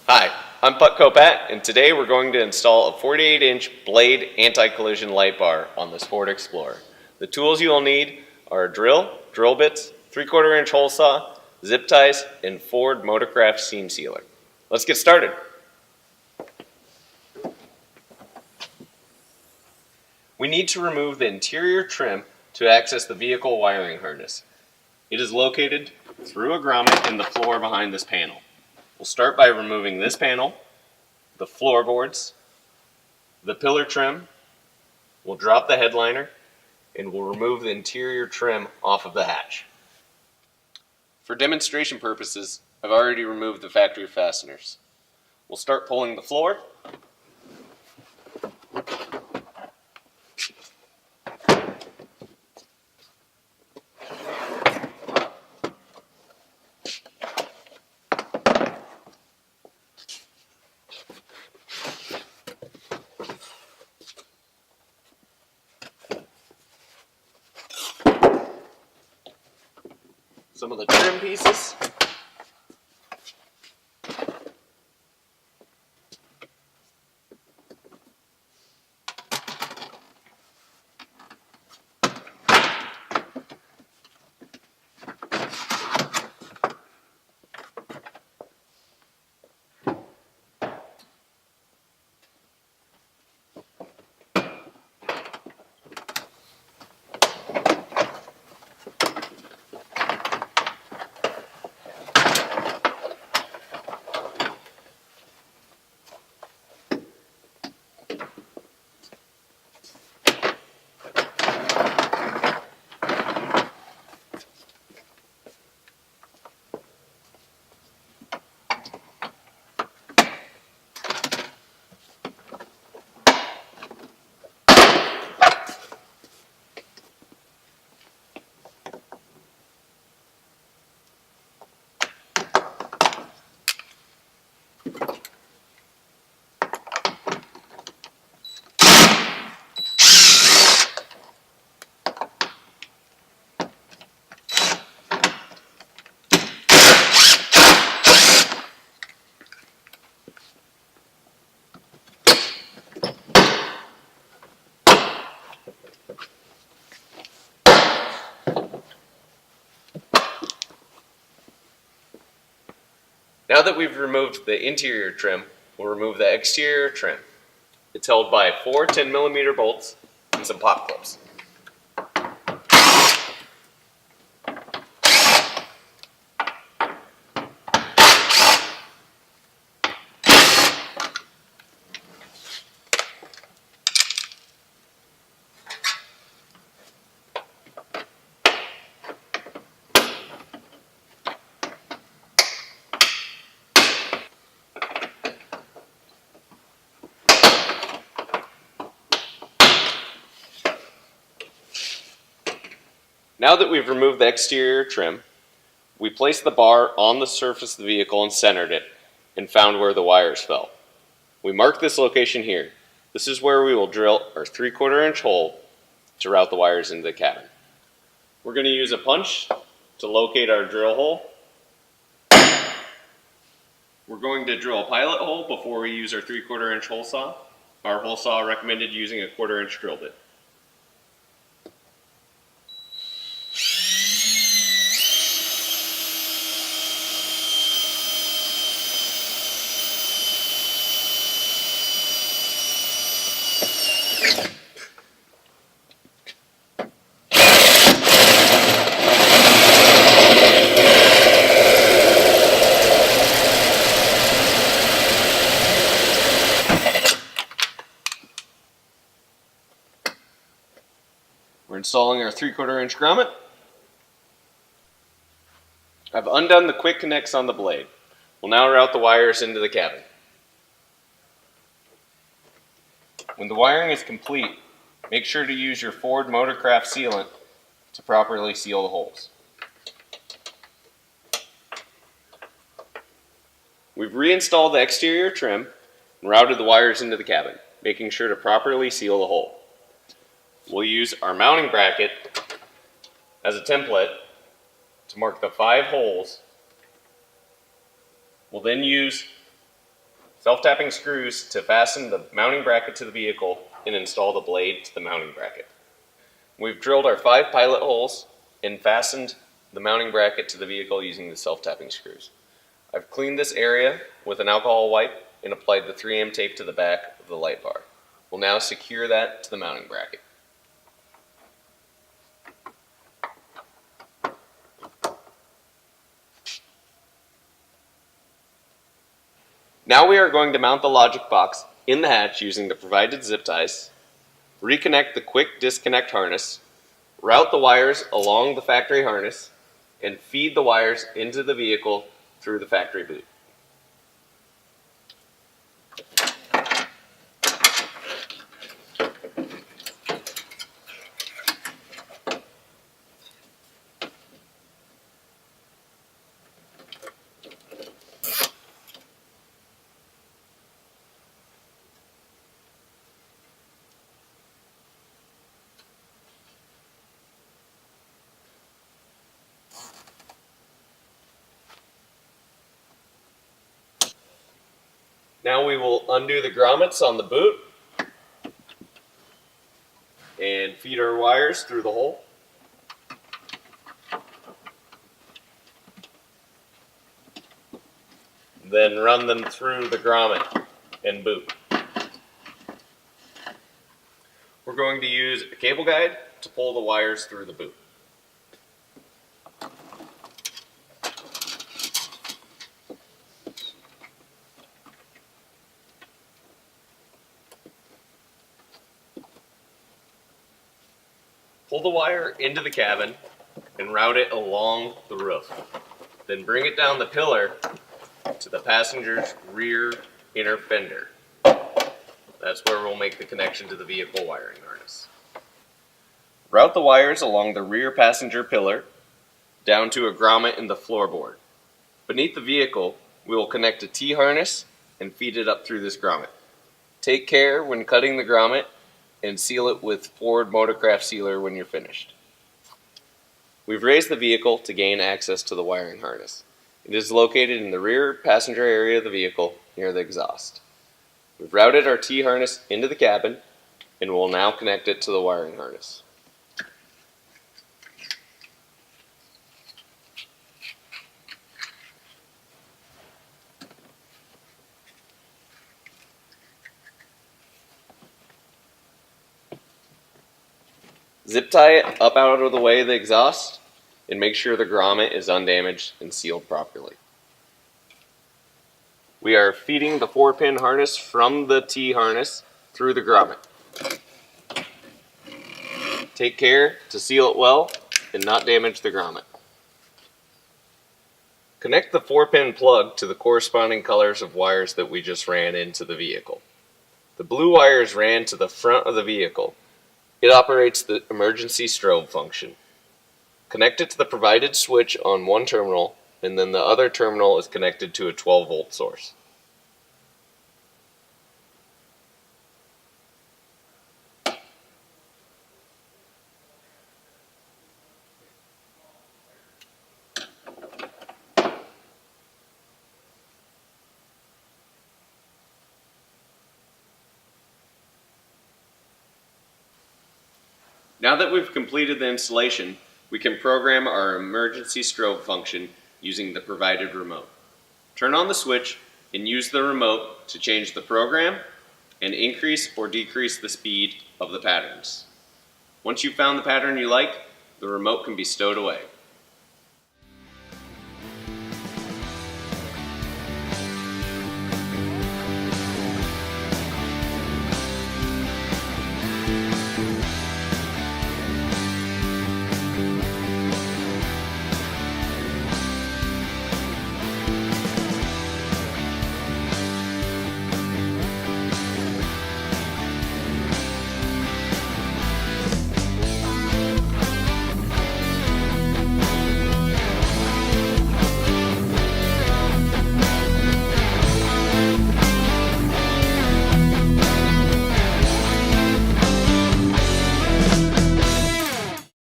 Hi, I'm Putco Pat, and today we're going to install a 48-inch blade anti-collision light bar on this Ford Explorer. The tools you will need are a drill bits, 3/4 inch hole saw, zip ties, and Ford Motorcraft seam sealer. Let's get started. We need to remove the interior trim to access the vehicle wiring harness. It is located through a grommet in the floor behind this panel. We'll start by removing this panel, the floorboards, the pillar trim. We'll drop the headliner, and we'll remove the interior trim off of the hatch. For demonstration purposes, I've already removed the factory fasteners. We'll start pulling the floor. Some of the trim pieces. Now that we've removed the interior trim, we'll remove the exterior trim. It's held by 4 10mm bolts and some pop clips. Now that we've removed the exterior trim, we placed the bar on the surface of the vehicle and centered it, and found where the wires fell. We marked this location here. This is where we will drill our 3/4 inch hole to route the wires into the cabin. We're going to use a punch to locate our drill hole. We're going to drill a pilot hole before we use our 3/4 inch hole saw. Our hole saw recommended using a 1/4 inch drill bit. We're installing our 3/4 inch grommet. I've undone the quick connects on the blade. We'll now route the wires into the cabin. When the wiring is complete, make sure to use your Ford Motorcraft sealant to properly seal the holes. We've reinstalled the exterior trim and routed the wires into the cabin, making sure to properly seal the hole. We'll use our mounting bracket as a template to mark the 5 holes. We'll then use Self-tapping screws to fasten the mounting bracket to the vehicle and install the blade to the mounting bracket. We've drilled our 5 pilot holes and fastened the mounting bracket to the vehicle using the self-tapping screws. I've cleaned this area with an alcohol wipe and applied the 3M tape to the back of the light bar. We'll now secure that to the mounting bracket. Now we are going to mount the logic box in the hatch using the provided zip ties, reconnect the quick disconnect harness, route the wires along the factory harness, and feed the wires into the vehicle through the factory boot. Now we will undo the grommets on the boot and feed our wires through the hole. Then run them through the grommet and boot. We're going to use a cable guide to pull the wires through the boot. Pull the wire into the cabin and route it along the roof. Then bring it down the pillar to the passenger's rear inner fender. That's where we'll make the connection to the vehicle wiring harness. Route the wires along the rear passenger pillar down to a grommet in the floorboard. Beneath the vehicle, we will connect a T-harness and feed it up through this grommet. Take care when cutting the grommet and seal it with Ford Motorcraft sealer when you're finished. We've raised the vehicle to gain access to the wiring harness. It is located in the rear passenger area of the vehicle near the exhaust. We've routed our T-harness into the cabin and will now connect it to the wiring harness. Zip tie it up out of the way of the exhaust and make sure the grommet is undamaged and sealed properly. We are feeding the 4-pin harness from the T-harness through the grommet. Take care to seal it well and not damage the grommet. Connect the 4-pin plug to the corresponding colors of wires that we just ran into the vehicle. The blue wires ran to the front of the vehicle. It operates the emergency strobe function. Connect it to the provided switch on one terminal, and then the other terminal is connected to a 12-volt source. Now that we've completed the installation, we can program our emergency strobe function using the provided remote. Turn on the switch and use the remote to change the program and increase or decrease the speed of the patterns. Once you've found the pattern you like, the remote can be stowed away.